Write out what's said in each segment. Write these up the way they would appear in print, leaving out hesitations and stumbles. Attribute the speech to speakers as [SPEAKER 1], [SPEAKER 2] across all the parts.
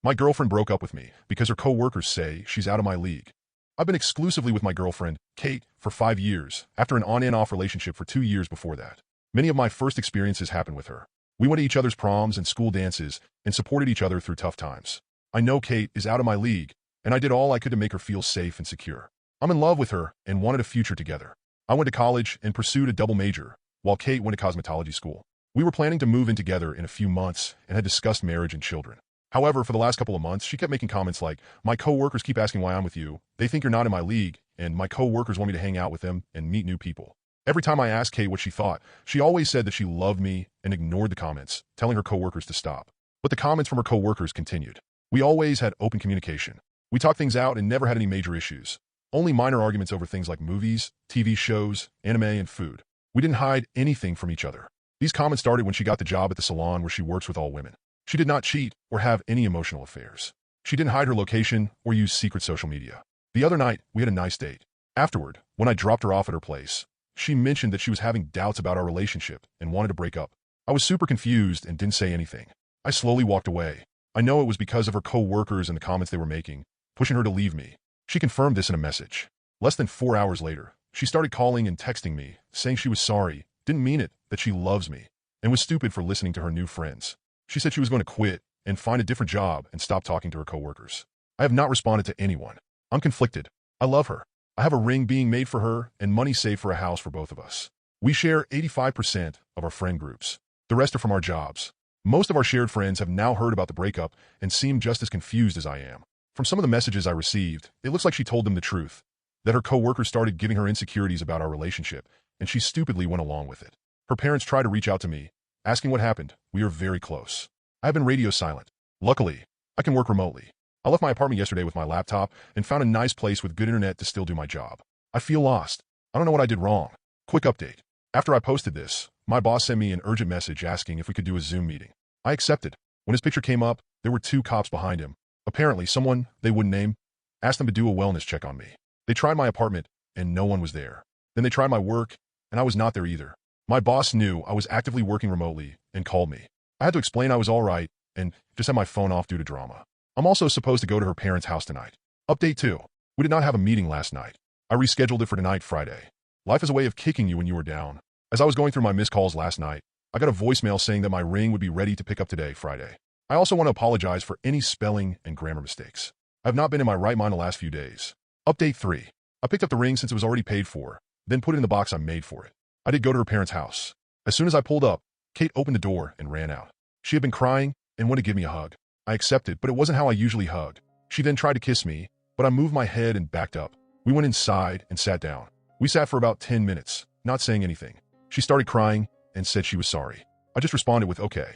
[SPEAKER 1] My girlfriend broke up with me because her coworkers say she's out of my league. I've been exclusively with my girlfriend, Kate, for 5 years, after an on and off relationship for 2 years before that. Many of my first experiences happened with her. We went to each other's proms and school dances and supported each other through tough times. I know Kate is out of my league, and I did all I could to make her feel safe and secure. I'm in love with her and wanted a future together. I went to college and pursued a double major, while Kate went to cosmetology school. We were planning to move in together in a few months and had discussed marriage and children. However, for the last couple of months, she kept making comments like, "My coworkers keep asking why I'm with you. They think you're not in my league, and my coworkers want me to hang out with them and meet new people." Every time I asked Kate what she thought, she always said that she loved me and ignored the comments, telling her coworkers to stop. But the comments from her coworkers continued. We always had open communication. We talked things out and never had any major issues. Only minor arguments over things like movies, TV shows, anime, and food. We didn't hide anything from each other. These comments started when she got the job at the salon where she works with all women. She did not cheat or have any emotional affairs. She didn't hide her location or use secret social media. The other night, we had a nice date. Afterward, when I dropped her off at her place, she mentioned that she was having doubts about our relationship and wanted to break up. I was super confused and didn't say anything. I slowly walked away. I know it was because of her co-workers and the comments they were making, pushing her to leave me. She confirmed this in a message. Less than 4 hours later, she started calling and texting me, saying she was sorry, didn't mean it, that she loves me, and was stupid for listening to her new friends. She said she was going to quit and find a different job and stop talking to her coworkers. I have not responded to anyone. I'm conflicted. I love her. I have a ring being made for her and money saved for a house for both of us. We share 85% of our friend groups. The rest are from our jobs. Most of our shared friends have now heard about the breakup and seem just as confused as I am. From some of the messages I received, it looks like she told them the truth, that her coworkers started giving her insecurities about our relationship, and she stupidly went along with it. Her parents tried to reach out to me, asking what happened. We are very close. I have been radio silent. Luckily, I can work remotely. I left my apartment yesterday with my laptop and found a nice place with good internet to still do my job. I feel lost. I don't know what I did wrong. Quick update. After I posted this, my boss sent me an urgent message asking if we could do a Zoom meeting. I accepted. When his picture came up, there were 2 cops behind him. Apparently, someone they wouldn't name asked them to do a wellness check on me. They tried my apartment, and no one was there. Then they tried my work, and I was not there either. My boss knew I was actively working remotely and called me. I had to explain I was all right and just had my phone off due to drama. I'm also supposed to go to her parents' house tonight. Update 2. We did not have a meeting last night. I rescheduled it for tonight, Friday. Life is a way of kicking you when you are down. As I was going through my missed calls last night, I got a voicemail saying that my ring would be ready to pick up today, Friday. I also want to apologize for any spelling and grammar mistakes. I have not been in my right mind the last few days. Update 3. I picked up the ring since it was already paid for, then put it in the box I made for it. I did go to her parents' house. As soon as I pulled up, Kate opened the door and ran out. She had been crying and wanted to give me a hug. I accepted, but it wasn't how I usually hug. She then tried to kiss me, but I moved my head and backed up. We went inside and sat down. We sat for about 10 minutes, not saying anything. She started crying and said she was sorry. I just responded with okay.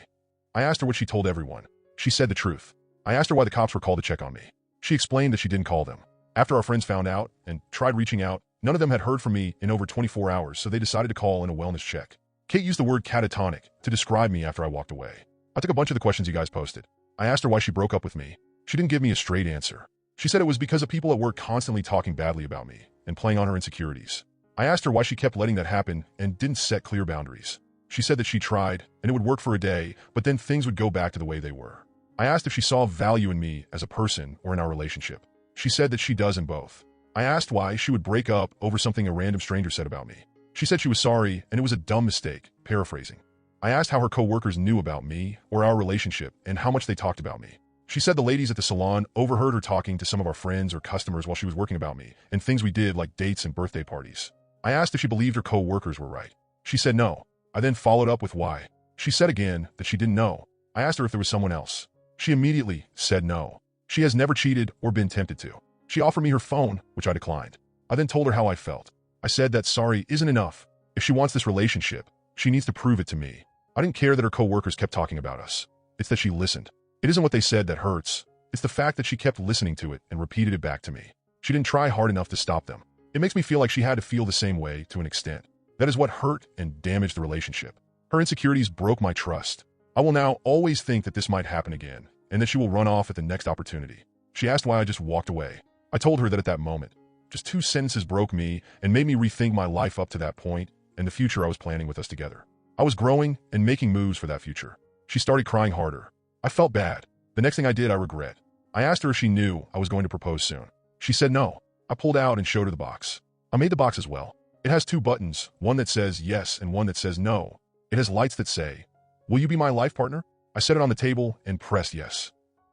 [SPEAKER 1] I asked her what she told everyone. She said the truth. I asked her why the cops were called to check on me. She explained that she didn't call them. After our friends found out and tried reaching out, none of them had heard from me in over 24 hours, so they decided to call in a wellness check. Kate used the word catatonic to describe me after I walked away. I took a bunch of the questions you guys posted. I asked her why she broke up with me. She didn't give me a straight answer. She said it was because of people at work constantly talking badly about me and playing on her insecurities. I asked her why she kept letting that happen and didn't set clear boundaries. She said that she tried, and it would work for a day, but then things would go back to the way they were. I asked if she saw value in me as a person or in our relationship. She said that she does in both. I asked why she would break up over something a random stranger said about me. She said she was sorry, and it was a dumb mistake, paraphrasing. I asked how her coworkers knew about me or our relationship and how much they talked about me. She said the ladies at the salon overheard her talking to some of our friends or customers while she was working about me and things we did like dates and birthday parties. I asked if she believed her co-workers were right. She said no. I then followed up with why. She said again that she didn't know. I asked her if there was someone else. She immediately said no. She has never cheated or been tempted to. She offered me her phone, which I declined. I then told her how I felt. I said that sorry isn't enough. If she wants this relationship, she needs to prove it to me. I didn't care that her co-workers kept talking about us. It's that she listened. It isn't what they said that hurts. It's the fact that she kept listening to it and repeated it back to me. She didn't try hard enough to stop them. It makes me feel like she had to feel the same way to an extent. That is what hurt and damaged the relationship. Her insecurities broke my trust. I will now always think that this might happen again and that she will run off at the next opportunity. She asked why I just walked away. I told her that at that moment, just 2 sentences broke me and made me rethink my life up to that point and the future I was planning with us together. I was growing and making moves for that future. She started crying harder. I felt bad, The next thing I did, I regret. I asked her if she knew I was going to propose soon. She said no. I pulled out and showed her the box. I made the box as well. It has two buttons, one that says yes and one that says no. It has lights that say, "Will you be my life partner?" I set it on the table and pressed yes.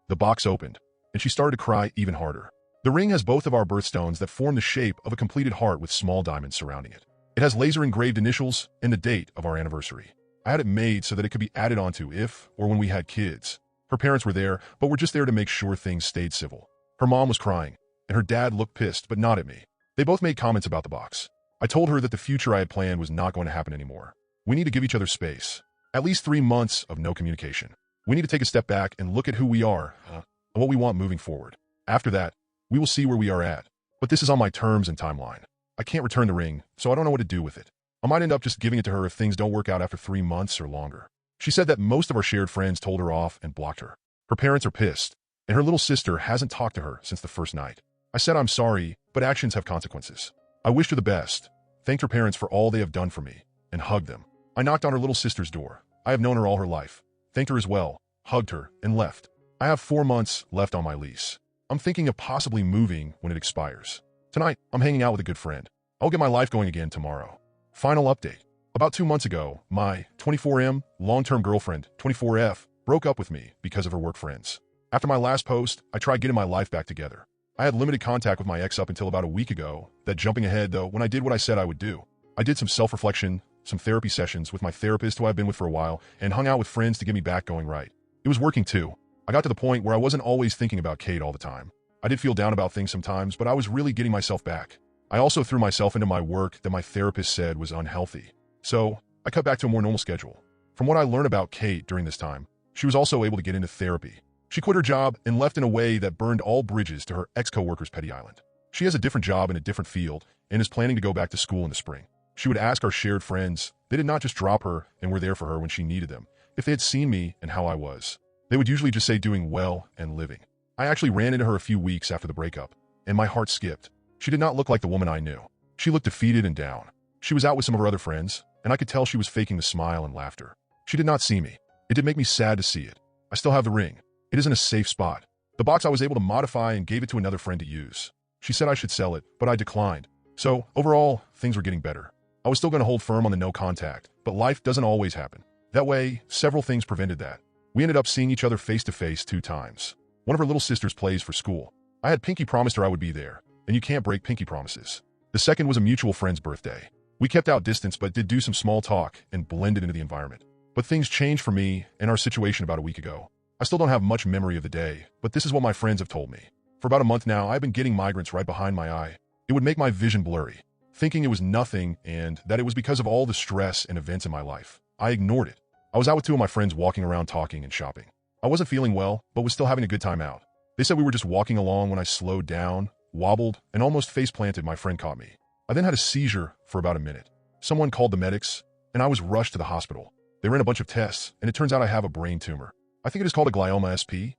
[SPEAKER 1] The box opened, and she started to cry even harder. The ring has both of our birthstones that form the shape of a completed heart with small diamonds surrounding it. It has laser-engraved initials and the date of our anniversary. I had it made so that it could be added onto if or when we had kids. Her parents were there, but were just there to make sure things stayed civil. Her mom was crying, and her dad looked pissed, but not at me. They both made comments about the box. I told her that the future I had planned was not going to happen anymore. We need to give each other space. At least 3 months of no communication. We need to take a step back and look at who we are and what we want moving forward. After that, we will see where we are at. But this is on my terms and timeline. I can't return the ring, so I don't know what to do with it. I might end up just giving it to her if things don't work out after 3 months or longer. She said that most of our shared friends told her off and blocked her. Her parents are pissed, and her little sister hasn't talked to her since the first night. I said I'm sorry, but actions have consequences. I wished her the best, thanked her parents for all they have done for me, and hugged them. I knocked on her little sister's door. I have known her all her life. Thanked her as well, hugged her, and left. I have 4 months left on my lease. I'm thinking of possibly moving when it expires. Tonight, I'm hanging out with a good friend. I'll get my life going again tomorrow. Final update. About 2 months ago, my 24M long-term girlfriend, 24F, broke up with me because of her work friends. After my last post, I tried getting my life back together. I had limited contact with my ex up until about a week ago, that jumping ahead though when I did what I said I would do. I did some self-reflection, some therapy sessions with my therapist who I've been with for a while, and hung out with friends to get me back going right. It was working too. I got to the point where I wasn't always thinking about Kate all the time. I did feel down about things sometimes, but I was really getting myself back. I also threw myself into my work that my therapist said was unhealthy. So, I cut back to a more normal schedule. From what I learned about Kate during this time, she was also able to get into therapy. She quit her job and left in a way that burned all bridges to her ex-coworkers' petty island. She has a different job in a different field and is planning to go back to school in the spring. She would ask our shared friends, they did not just drop her and were there for her when she needed them, if they had seen me and how I was. They would usually just say doing well and living. I actually ran into her a few weeks after the breakup, and my heart skipped. She did not look like the woman I knew. She looked defeated and down. She was out with some of her other friends, and I could tell she was faking the smile and laughter. She did not see me. It did make me sad to see it. I still have the ring. It is in a safe spot. The box I was able to modify and gave it to another friend to use. She said I should sell it, but I declined. So, overall, things were getting better. I was still going to hold firm on the no contact, but life doesn't always happen. That way, several things prevented that. We ended up seeing each other face to face 2 times. One of her little sisters plays for school. I had pinky promised her I would be there, and you can't break pinky promises. The second was a mutual friend's birthday. We kept out distance but did do some small talk and blended into the environment. But things changed for me and our situation about a week ago. I still don't have much memory of the day, but this is what my friends have told me. For about a month now, I've been getting migraines right behind my eye. It would make my vision blurry, thinking it was nothing and that it was because of all the stress and events in my life. I ignored it. I was out with 2 of my friends walking around talking and shopping. I wasn't feeling well, but was still having a good time out. They said we were just walking along when I slowed down, wobbled, and almost face-planted. My friend caught me. I then had a seizure for about a minute. Someone called the medics, and I was rushed to the hospital. They ran a bunch of tests, and it turns out I have a brain tumor. I think it is called a glioma SP,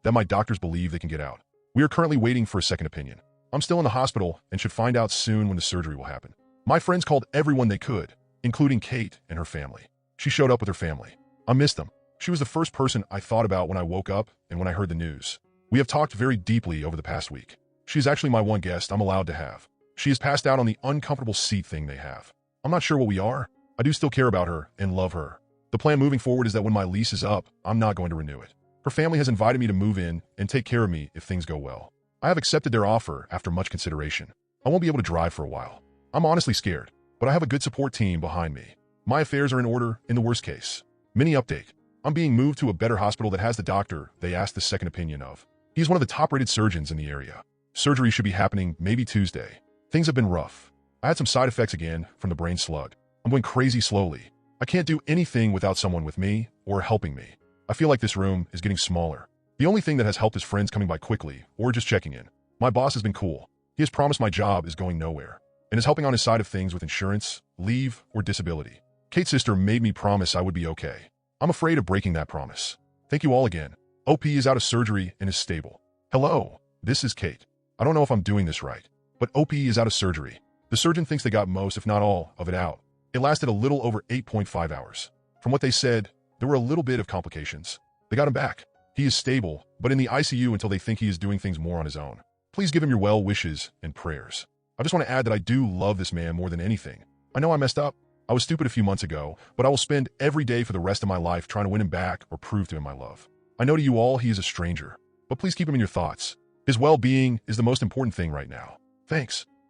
[SPEAKER 1] that my doctors believe they can get out. We are currently waiting for a second opinion. I'm still in the hospital and should find out soon when the surgery will happen. My friends called everyone they could, including Kate and her family. She showed up with her family. I missed them. She was the first person I thought about when I woke up and when I heard the news. We have talked very deeply over the past week. She is actually my one guest I'm allowed to have. She is passed out on the uncomfortable seat thing they have. I'm not sure what we are. I do still care about her and love her. The plan moving forward is that when my lease is up, I'm not going to renew it. Her family has invited me to move in and take care of me if things go well. I have accepted their offer after much consideration. I won't be able to drive for a while. I'm honestly scared, but I have a good support team behind me. My affairs are in order in the worst case. Mini update. I'm being moved to a better hospital that has the doctor they asked the second opinion of. He's one of the top-rated surgeons in the area. Surgery should be happening maybe Tuesday. Things have been rough. I had some side effects again from the brain slug. I'm going crazy slowly. I can't do anything without someone with me or helping me. I feel like this room is getting smaller. The only thing that has helped is friends coming by quickly or just checking in. My boss has been cool. He has promised my job is going nowhere and is helping on his side of things with insurance, leave, or disability. Kate's sister made me promise I would be okay. I'm afraid of breaking that promise. Thank you all again. OP is out of surgery and is stable. Hello, this is Kate. I don't know if I'm doing this right, but OP is out of surgery. The surgeon thinks they got most, if not all, of it out. It lasted a little over 8.5 hours. From what they said, there were a little bit of complications. They got him back. He is stable, but in the ICU until they think he is doing things more on his own. Please give him your well wishes and prayers. I just want to add that I do love this man more than anything. I know I messed up. I was stupid a few months ago, but I will spend every day for the rest of my life trying to win him back or prove to him my love. I know to you all he is a stranger, but please keep him in your thoughts. His well-being is the most important thing right now. Thanks.